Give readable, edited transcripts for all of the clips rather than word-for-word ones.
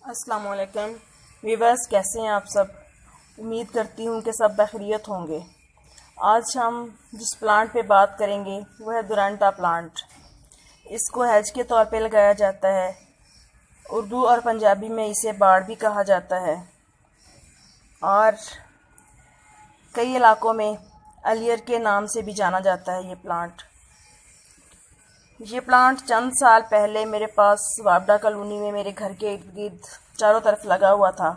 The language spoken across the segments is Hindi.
अस्सलाम वालेकुम वीवर्स, कैसे हैं आप सब। उम्मीद करती हूँ कि सब बखैरियत होंगे। आज हम जिस प्लांट पे बात करेंगे वो है दुरंटा प्लांट। इसको हेज के तौर पे लगाया जाता है। उर्दू और पंजाबी में इसे बाड़ भी कहा जाता है और कई इलाकों में अलियर के नाम से भी जाना जाता है। ये प्लांट चंद साल पहले मेरे पास वापडा कॉलोनी में मेरे घर के इर्द गिर्द चारों तरफ लगा हुआ था,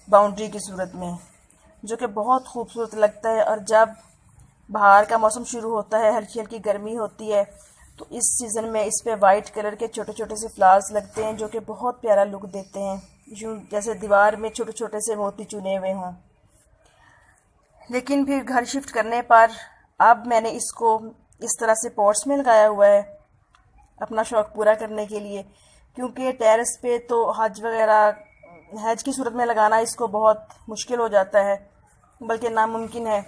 बाउंड्री की सूरत में, जो कि बहुत खूबसूरत लगता है। और जब बाहर का मौसम शुरू होता है, हल्की हल्की गर्मी होती है, तो इस सीज़न में इस पे वाइट कलर के छोटे छोटे से फ्लावर्स लगते हैं, जो कि बहुत प्यारा लुक देते हैं, यूँ जैसे दीवार में छोटे छोटे से मोती चुने हुए हों। लेकिन फिर घर शिफ्ट करने पर अब मैंने इसको इस तरह से पॉट्स में लगाया हुआ है अपना शौक़ पूरा करने के लिए, क्योंकि टेरेस पे तो हज वगैरह हेज की सूरत में लगाना इसको बहुत मुश्किल हो जाता है, बल्कि नामुमकिन है।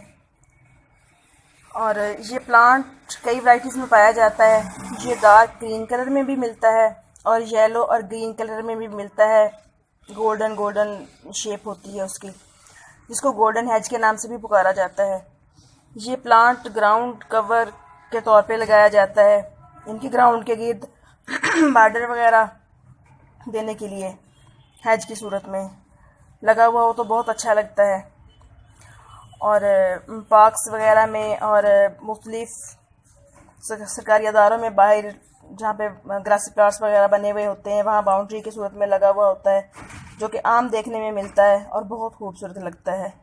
और ये प्लांट कई वैरायटीज़ में पाया जाता है। ये डार्क ग्रीन कलर में भी मिलता है और येलो और ग्रीन कलर में भी मिलता है। गोल्डन शेप होती है उसकी, जिसको गोल्डन हेज के नाम से भी पुकारा जाता है। ये प्लांट ग्राउंड कवर के तौर पे लगाया जाता है। इनकी ग्राउंड के गिर्द बॉर्डर वगैरह देने के लिए हेज की सूरत में लगा हुआ हो तो बहुत अच्छा लगता है। और पार्क्स वगैरह में और मुख्तलिफ सरकारी अदारों में बाहर जहाँ पे ग्रासी प्लाट्स वगैरह बने हुए होते हैं, वहाँ बाउंड्री की सूरत में लगा हुआ होता है, जो कि आम देखने में मिलता है और बहुत खूबसूरत लगता है।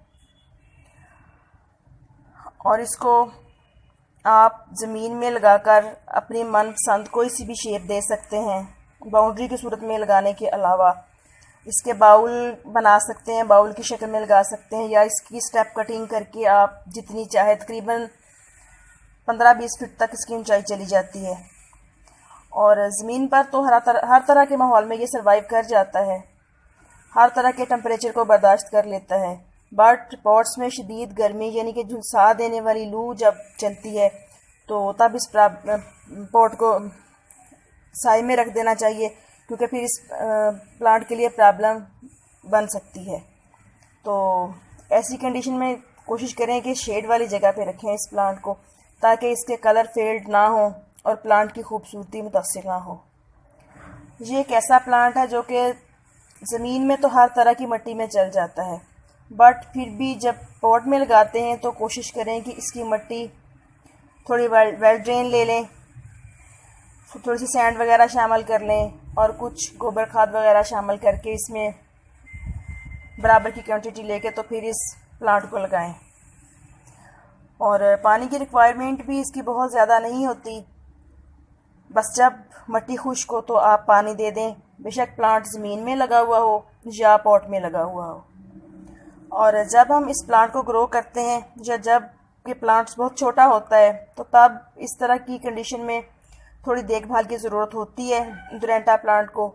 और इसको आप ज़मीन में लगाकर अपनी मनपसंद कोई सी भी शेप दे सकते हैं। बाउंड्री की सूरत में लगाने के अलावा इसके बाउल बना सकते हैं, बाउल की शक्ल में लगा सकते हैं, या इसकी स्टेप कटिंग करके आप जितनी चाहे, तकरीबन 15-20 फीट तक इसकी ऊंचाई चली जाती है। और ज़मीन पर तो हर तरह के माहौल में ये सर्वाइव कर जाता है, हर तरह के टेम्परेचर को बर्दाश्त कर लेता है। बट पॉट्स में शदीद गर्मी यानी कि झुलसा देने वाली लू जब चलती है, तो तब इस पॉट को साए में रख देना चाहिए, क्योंकि फिर इस प्लांट के लिए प्रॉब्लम बन सकती है। तो ऐसी कंडीशन में कोशिश करें कि शेड वाली जगह पे रखें इस प्लांट को, ताकि इसके कलर फेड ना हो और प्लांट की खूबसूरती मुतासिर ना हो। ये एक ऐसा प्लांट है जो कि ज़मीन में तो हर तरह की मिट्टी में चल जाता है, बट फिर भी जब पॉट में लगाते हैं तो कोशिश करें कि इसकी मिट्टी थोड़ी वेल ड्रेन ले लें, थोड़ी सी सैंड वगैरह शामिल कर लें और कुछ गोबर खाद वगैरह शामिल करके इसमें बराबर की क्वांटिटी लेके तो फिर इस प्लांट को लगाएं। और पानी की रिक्वायरमेंट भी इसकी बहुत ज़्यादा नहीं होती, बस जब मिट्टी खुश्क हो तो आप पानी दे दें, बेशक प्लांट ज़मीन में लगा हुआ हो या पॉट में लगा हुआ हो। और जब हम इस प्लांट को ग्रो करते हैं या जब ये प्लांट्स बहुत छोटा होता है, तो तब इस तरह की कंडीशन में थोड़ी देखभाल की ज़रूरत होती है दुरंटा प्लांट को,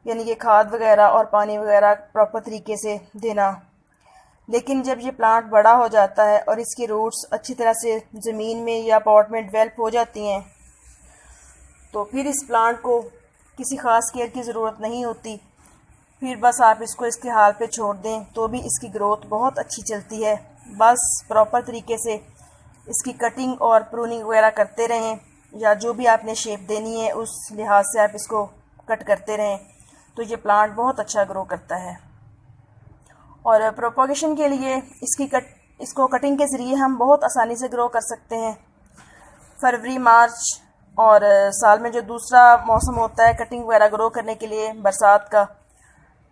यानी कि खाद वगैरह और पानी वगैरह प्रॉपर तरीके से देना। लेकिन जब ये प्लांट बड़ा हो जाता है और इसकी रूट्स अच्छी तरह से ज़मीन में या पॉट में डेवलप हो जाती हैं, तो फिर इस प्लांट को किसी ख़ास केयर की ज़रूरत नहीं होती। फिर बस आप इसको इसके हाल पे छोड़ दें तो भी इसकी ग्रोथ बहुत अच्छी चलती है। बस प्रॉपर तरीके से इसकी कटिंग और प्रूनिंग वगैरह करते रहें, या जो भी आपने शेप देनी है उस लिहाज से आप इसको कट करते रहें, तो ये प्लांट बहुत अच्छा ग्रो करता है। और प्रोपोगेशन के लिए इसको कटिंग के ज़रिए हम बहुत आसानी से ग्रो कर सकते हैं। फरवरी, मार्च और साल में जो दूसरा मौसम होता है कटिंग वगैरह ग्रो करने के लिए, बरसात का,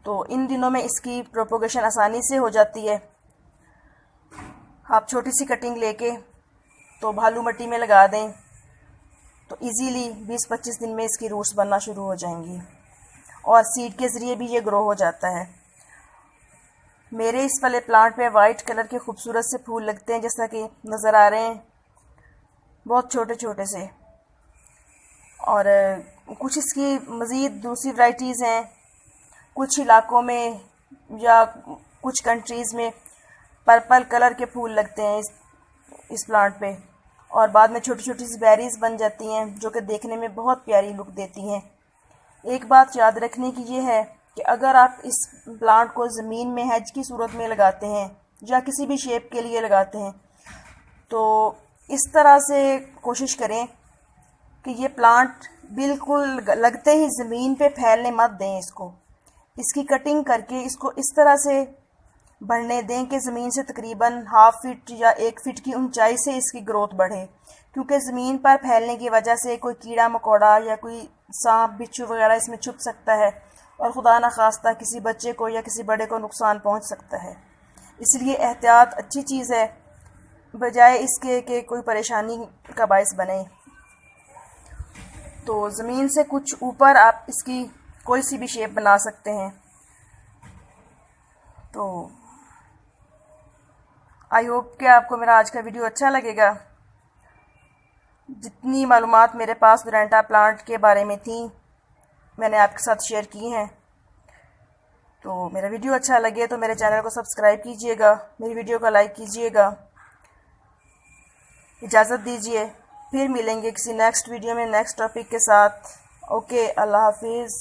तो इन दिनों में इसकी प्रोपोगेशन आसानी से हो जाती है। आप छोटी सी कटिंग लेके तो भालू मिट्टी में लगा दें तो इजीली 20-25 दिन में इसकी रूट्स बनना शुरू हो जाएंगी और सीड के ज़रिए भी ये ग्रो हो जाता है। मेरे इस वाले प्लांट पे वाइट कलर के खूबसूरत से फूल लगते हैं, जैसा कि नज़र आ रहे हैं, बहुत छोटे छोटे से। और कुछ इसकी मज़ीद दूसरी वैरायटीज़ हैं। कुछ इलाकों में या कुछ कंट्रीज़ में पर्पल कलर के फूल लगते हैं इस प्लांट पे, और बाद में छोटी छोटी सी बेरीज बन जाती हैं, जो कि देखने में बहुत प्यारी लुक देती हैं। एक बात याद रखने की ये है कि अगर आप इस प्लांट को ज़मीन में हेज की सूरत में लगाते हैं या किसी भी शेप के लिए लगाते हैं तो इस तरह से कोशिश करें कि ये प्लांट बिल्कुल लगते ही ज़मीन पे फैलने मत दें। इसकी कटिंग करके इसको इस तरह से बढ़ने दें कि ज़मीन से तकरीबन ½ फीट या 1 फीट की ऊंचाई से इसकी ग्रोथ बढ़े, क्योंकि ज़मीन पर फैलने की वजह से कोई कीड़ा मकोड़ा या कोई सांप बिच्छू वगैरह इसमें छुप सकता है और खुदा न खास्ता किसी बच्चे को या किसी बड़े को नुकसान पहुंच सकता है। इसलिए एहतियात अच्छी चीज़ है, बजाय इसके कि कोई परेशानी का बायस बने। तो ज़मीन से कुछ ऊपर आप इसकी कोई सी भी शेप बना सकते हैं। तो आई होप कि आपको मेरा आज का वीडियो अच्छा लगेगा। जितनी मालूमात मेरे पास डोरेंटा प्लांट के बारे में थी मैंने आपके साथ शेयर की हैं। तो मेरा वीडियो अच्छा लगे तो मेरे चैनल को सब्सक्राइब कीजिएगा, मेरी वीडियो को लाइक कीजिएगा। इजाज़त दीजिए, फिर मिलेंगे किसी नेक्स्ट वीडियो में नेक्स्ट टॉपिक के साथ। ओके, अल्लाह हाफिज़।